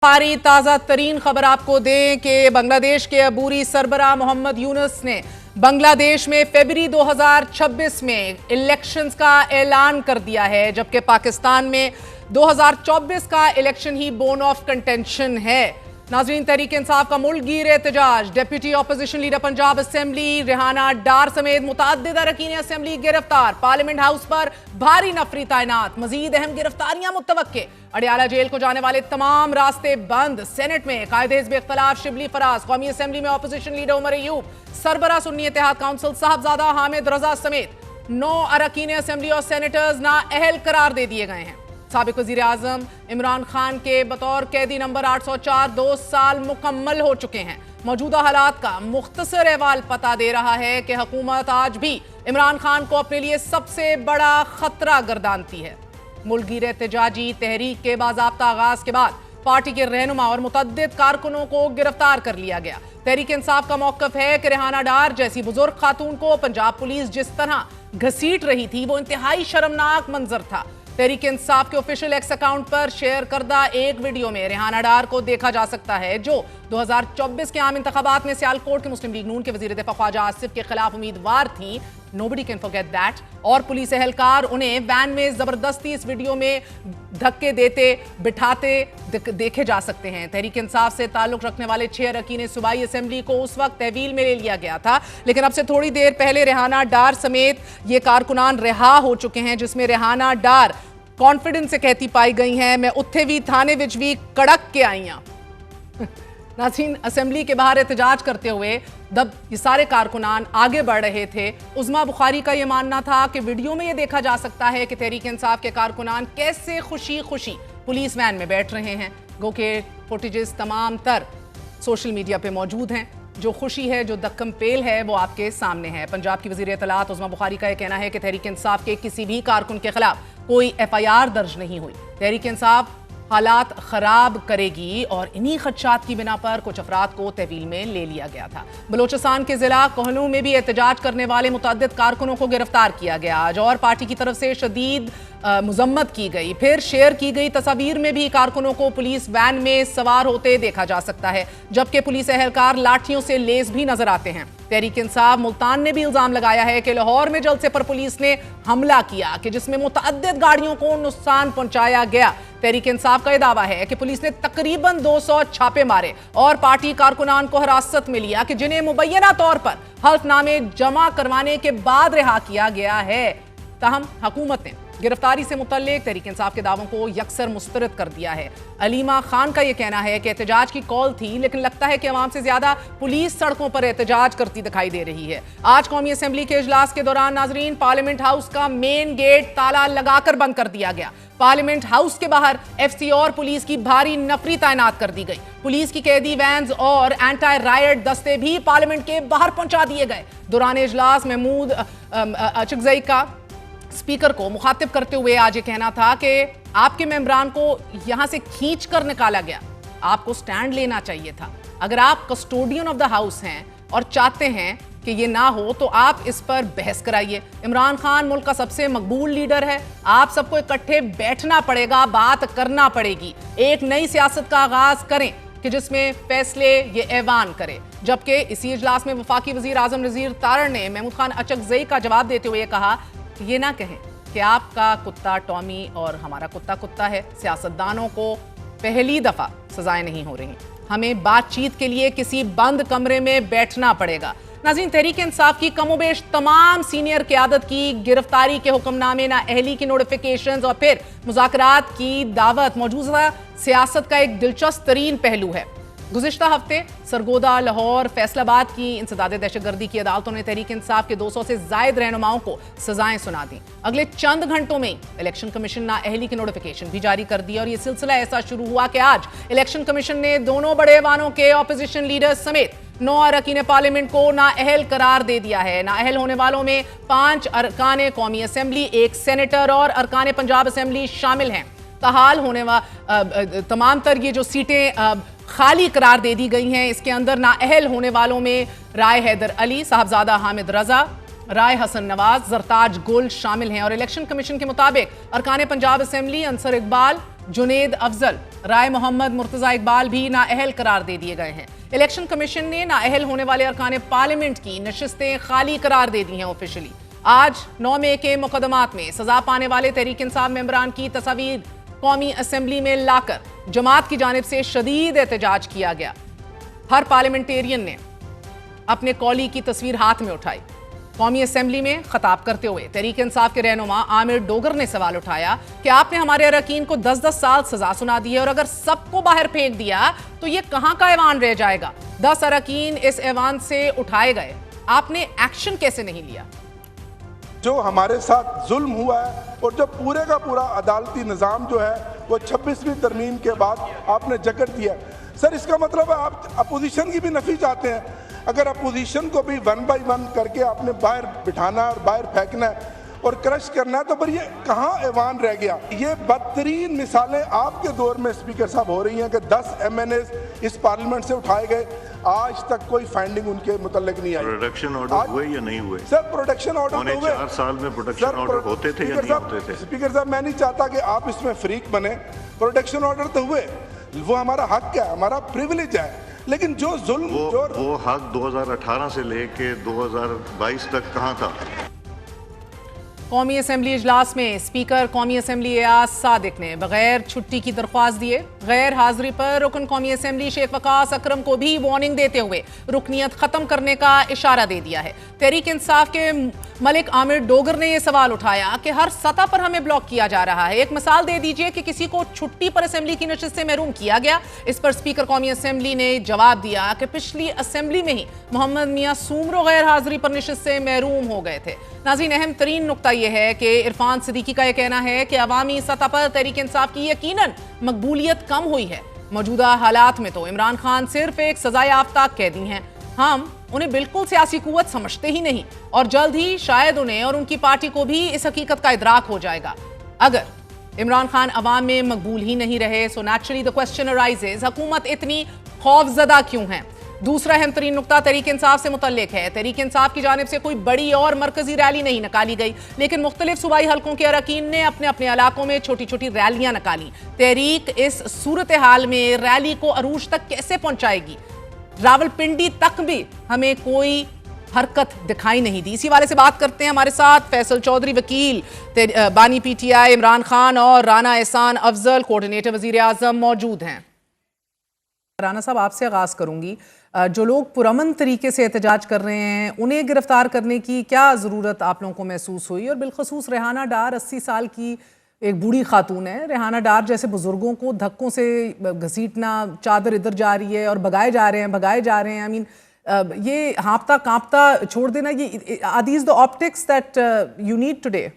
हमारी ताज़ा तरीन खबर आपको दें कि बांग्लादेश के अबूरी सरबराह मोहम्मद यूनुस ने बांग्लादेश में फरवरी 2026 में इलेक्शंस का ऐलान कर दिया है, जबकि पाकिस्तान में 2024 का इलेक्शन ही बोन ऑफ कंटेंशन है। नाज़रीन, तहरीक इंसाफ का मुल्कगीर एहतजाज, deputy opposition leader Punjab assembly Rehana Dar समेत मुतअद्दिद अरकान असेंबली गिरफ्तार, पार्लियामेंट हाउस पर भारी नफरी तैनात, मजीद अहम गिरफ्तारियां मुतवक्के, अडियाला जेल को जाने वाले तमाम रास्ते बंद, सेनेट में कायदे हिज़्ब इख्तिलाफ शिबली फराज, कौमी असेंबली में ऑपोजिशन लीडर उमर अयूब, सरबराह सुन्नी इत्तेहाद काउंसिल साहबजादा हामिद रजा समेत 9 अरकान असेंबली और सेनेटर्स नाअहल करार दे दिए गए हैं। साबिक वज़ीर आज़म इमरान खान के बतौर कैदी नंबर 804 2 साल मुकम्मल हो चुके हैं। मौजूदा हालात का मुख्तसर अहवाल पता दे रहा है कि हुकूमत आज भी इमरान खान को अपने लिए सबसे बड़ा खतरा गर्दानती है। मुल्कगीर एहतजाजी तहरीक के बाज़ाब्ता आगाज के बाद पार्टी के रहनुमा और मुतअद्दिद कारकुनों को गिरफ्तार कर लिया गया। तहरीक इंसाफ का मौक़िफ़ है कि रेहाना डार जैसी बुजुर्ग खातून को पंजाब पुलिस जिस तरह घसीट रही थी वो इंतहाई शर्मनाक मंजर था। तहरीक इंसाफ के ऑफिशियल एक्स अकाउंट पर शेयर करदा एक वीडियो में रेहाना डार को देखा जा सकता है, जो 2024 के आम इंतखाबात में सियालकोट के मुस्लिम लीग नून के वजीर दिफा ख्वाजा आसिफ के खिलाफ उम्मीदवार थी। Nobody can forget that. और पुलिस एहलकार उन्हें वैन में जबरदस्ती इस वीडियो में धक्के देते बिठाते देखे जा सकते हैं। तहरीक इंसाफ से ताल्लुक रखने वाले 6 अरकान सूबाई असेंबली को उस वक्त तहवील में ले लिया गया था, लेकिन अब से थोड़ी देर पहले रेहाना डार समेत ये कारकुनान रिहा हो चुके हैं, जिसमें रेहाना डार कॉन्फिडेंस से कहती पाई गई हैं, मैं उत्थे भी थाने विच भी कड़क के आई हां। नाज़रीन, असेंबली के बाहर एहतजाज करते हुए जब ये सारे कारकुनान आगे बढ़ रहे थे, उज़मा बुखारी का ये मानना था कि वीडियो में ये देखा जा सकता है कि तहरीक इंसाफ के कारकुनान कैसे खुशी खुशी पुलिस वैन में बैठ रहे हैं। गो के फुटेजेस तमाम तर सोशल मीडिया पे मौजूद हैं। जो खुशी है, जो दक्कम पेल है, वो आपके सामने है। पंजाब की वज़ीर इत्तलात उज़मा बुखारी का यह कहना है कि तहरीक इंसाफ के किसी भी कारकुन के खिलाफ कोई FIR दर्ज नहीं हुई। तहरीक इंसाफ हालात खराब करेगी और इन्हीं खदशात की बिना पर कुछ अफराद को तहवील में ले लिया गया था। बलोचिस्तान के जिला कोहलू में भी एहतजाज करने वाले मुतअद्दिद कारकुनों को गिरफ्तार किया गया आज, और पार्टी की तरफ से शदीद मुजम्मत की गई। फिर शेयर की गई तस्वीर में भी कारकुनों को पुलिस वैन में सवार होते देखा जा सकता है, जबकि पुलिस एहलकार लाठियों से लेस भी नजर आते हैं। तहरीक इंसाफ मुल्तान ने भी इल्जाम लगाया है कि लाहौर में जलसे पर पुलिस ने हमला किया कि जिसमें मुतअद्दिद गाड़ियों को नुकसान पहुंचाया गया। तहरीक इंसाफ का यह दावा है कि पुलिस ने तकरीबन 200 छापे मारे और पार्टी कारकुनान को हिरासत में लिया, कि जिन्हें मुबैना तौर पर हल्फनामे जमा करवाने के बाद रिहा किया गया है। ताहम हुकूमत ने गिरफ्तारी से मुतल्लिक तहरीक इंसाफ के दावों को यकसर मुस्तरद कर दिया है। अलीमा खान का यह कहना है कि एहतजाज की कॉल थी, लेकिन लगता है कि अवाम से ज्यादा पुलिस सड़कों पर एहतजाज करती दिखाई दे रही है। आज कौमी असेंबली के इजलास के दौरान नाजरीन, पार्लियामेंट हाउस का मेन गेट ताला लगाकर बंद कर दिया गया। पार्लियामेंट हाउस के बाहर FC और पुलिस की भारी नफरी तैनात कर दी गई। पुलिस की कैदी वैन्स और एंटी रायट दस्ते भी पार्लियामेंट के बाहर पहुंचा दिए गए। दौरान इजलास महमूद अचकजई का स्पीकर को मुखातिब करते हुए आज ये कहना था कि आपके मेंबरान को यहां से खींच कर निकाला गया, आपको स्टैंड लेना चाहिए था। अगर आप कस्टोडियन ऑफ द हाउस हैं और चाहते हैं कि ये ना हो तो आप इस पर बहस कराइए। इमरान खान मुल्क का सबसे मकबूल लीडर है, आप सबको इकट्ठे बैठना पड़ेगा, बात करना पड़ेगी, एक नई सियासत का आगाज करें कि जिसमें फैसले ये ऐवान करे। जबकि इसी इजलास में वफाकी वजीर आजम नज़ीर तारड़ ने महमूद खान अचकजई का जवाब देते हुए कहा कि ये ना कहें कि आपका कुत्ता टॉमी और हमारा कुत्ता कुत्ता है। सियासतदानों को पहली दफा सजाएं नहीं हो रही, हमें बातचीत के लिए किसी बंद कमरे में बैठना पड़ेगा। नाज़रीन, तहरीक इंसाफ की कमोबेश तमाम सीनियर क़यादत की गिरफ्तारी के हुक्मनामे, नाअहली की नोटिफिकेशंस और फिर मुज़ाकरात की दावत मौजूदा सियासत का एक दिलचस्प तरीन पहलू है। गुज़िश्ता हफ्ते सरगोदा, लाहौर, फैसलाबाद की इंसदादे दहशतगर्दी की अदालतों ने तहरीक इंसाफ के 200 से जायद रहनुमाओं को सजाएं सुना दी। अगले चंद घंटों में इलेक्शन कमीशन नाअहली की नोटिफिकेशन भी जारी कर दी, और यह सिलसिला ऐसा शुरू हुआ कि आज इलेक्शन कमीशन ने दोनों बड़े ऐवानों के ऑपोजिशन लीडर्स समेत 9 अरकान पार्लियामेंट को नाअहल करार दे दिया है। नाअहल होने वालों में 5 अरकान कौमी असेंबली, 1 सेनेटर और अरकान पंजाब असेंबली शामिल हैं। तहाल होने तमाम तर ये जो सीटें खाली करार दे दी गई हैं, इसके अंदर नाअहल होने वालों में राय हैदर अली, साहबजादा हामिद रजा, राय हसन नवाज, जरताज गुल शामिल हैं। और इलेक्शन कमीशन के मुताबिक अरकान पंजाब असेंबली अंसर इकबाल, जुनेद अफजल, राय मोहम्मद मुर्तजा इकबाल भी नाअहल करार दे दिए गए हैं। इलेक्शन कमीशन ने नाअहल होने वाले अरकान पार्लियामेंट की नशिस्तें खाली करार दे दी हैं ऑफिशियली। आज 9 मई के मुकदमात में सजा पाने वाले तहरीक इंसाफ मेंबरान की तस्वीर कौमी असेंबली में लाकर जमात की जानिब से शदीद एहतजाज किया गया। हर पार्लियामेंटेरियन ने अपने कौली की तस्वीर हाथ में उठाई। कौमी असेंबली में खताब करते हुए तहरीक इंसाफ के रहनुमा आमिर डोगर ने सवाल उठाया कि आपने हमारे अरकान को 10-10 साल सजा सुना दी है और अगर सबको बाहर फेंक दिया तो ये कहां का ऐवान रह जाएगा। 10 अरकान इस ऐवान से उठाए गए, आपने एक्शन कैसे नहीं लिया? जो हमारे साथ जुल्म हुआ है और जो पूरे का पूरा अदालती निज़ाम जो है वो 26वीं तरमीम के बाद आपने जकड़ दिया। सर इसका मतलब है आप अपोजिशन की भी नफी चाहते हैं। अगर अपोजिशन को भी 1 बाय 1 करके आपने बाहर बिठाना और बाहर फेंकना है और क्रश करना है तो फिर ये कहाँ ऐवान रह गया। ये बदतरीन मिसालें आपके दौर में स्पीकर साहब हो रही हैं कि 10 MNAs इस पार्लियामेंट से उठाए गए, आज तक कोई फाइंडिंग उनके मुतल्लिक नहीं आई। प्रोडक्शन ऑर्डर हुए या नहीं हुए? सर प्रोडक्शन ऑर्डर हुए। 4 साल में प्रोडक्शन ऑर्डर होते थे या नहीं होते थे? स्पीकर साहब मैं नहीं चाहता कि आप इसमें फ्रीक बने। प्रोडक्शन ऑर्डर तो हुए, वो हमारा हक है, हमारा प्रिविलेज है, लेकिन जो जुल्म वो हक 2018 से लेके 2022 तक कहाँ था? कौमी असेंबली इजलास में स्पीकर कौमी असेंबली एयाज सादिक ने बगैर छुट्टी की दरख्वास्त दिए गैर हाजिरी पर रुकन कौमी असेंबली शेख वकास अकरम को भी वार्निंग देते हुए रुकनियत खत्म करने का इशारा दे दिया है। तहरीक इंसाफ के मलिक आमिर डोगर ने यह सवाल उठाया कि हर सतह पर हमें ब्लॉक किया जा रहा है। एक मिसाल दे दीजिए कि किसी को छुट्टी पर असेंबली की नशिस्त से महरूम किया गया। इस पर स्पीकर कौमी असेंबली ने जवाब दिया कि पिछली असेंबली में ही मोहम्मद मियां सूमरो गैर हाजिरी पर नशिस्त से महरूम हो गए थे। नाज़रीन, अहम तरीन नुक्ता यह है कि इरफान सिद्दीकी का यह कहना है कि अवामी सतह पर तहरीक इंसाफ की यकीनन मकबूलियत कम हुई है। मौजूदा हालात में तो इमरान खान सिर्फ एक सजा याफ्ता कैदी हैं। हम उन्हें बिल्कुल सियासी कुव्वत समझते ही नहीं और जल्द ही शायद उन्हें और उनकी पार्टी को भी इस हकीकत का इदराक हो जाएगा। अगर इमरान खान अवाम में मकबूल ही नहीं रहे so naturally the question arises, हुकूमत इतनी खौफजदा क्यों है? दूसरा अहम तरीन नुक्ता तहरीक इंसाफ से मुतल्लिक है। तहरीक इंसाफ की जानिब से कोई बड़ी और मरकजी रैली नहीं निकाली गई, लेकिन मुख्तलिफ सूबाई हलकों के अरकान ने अपने अपने इलाकों में छोटी छोटी रैलियां निकाली। तहरीक इस सूरत हाल में रैली को अरूज तक कैसे पहुंचाएगी? रावलपिंडी तक भी हमें कोई हरकत दिखाई नहीं दी। इसी वाले से बात करते हैं। हमारे साथ फैसल चौधरी वकील, बानी PTI इमरान खान और राना एहसान अफजल कोऑर्डिनेटर वजीर आजम मौजूद हैं। राना साहब, आपसे आगाज़ करूंगी। जो लोग पुरअमन तरीके से एहतजाज कर रहे हैं उन्हें गिरफ्तार करने की क्या ज़रूरत आप लोगों को महसूस हुई? और बिलखसूस रेहाना डार 80 साल की एक बूढ़ी खातून है। रेहाना डार जैसे बुजुर्गों को धक्कों से घसीटना, चादर इधर जा रही है और भगाए जा रहे हैं। आई मीन ये हाँपता कांपता छोड़ देना, ये are these the optics that you need today?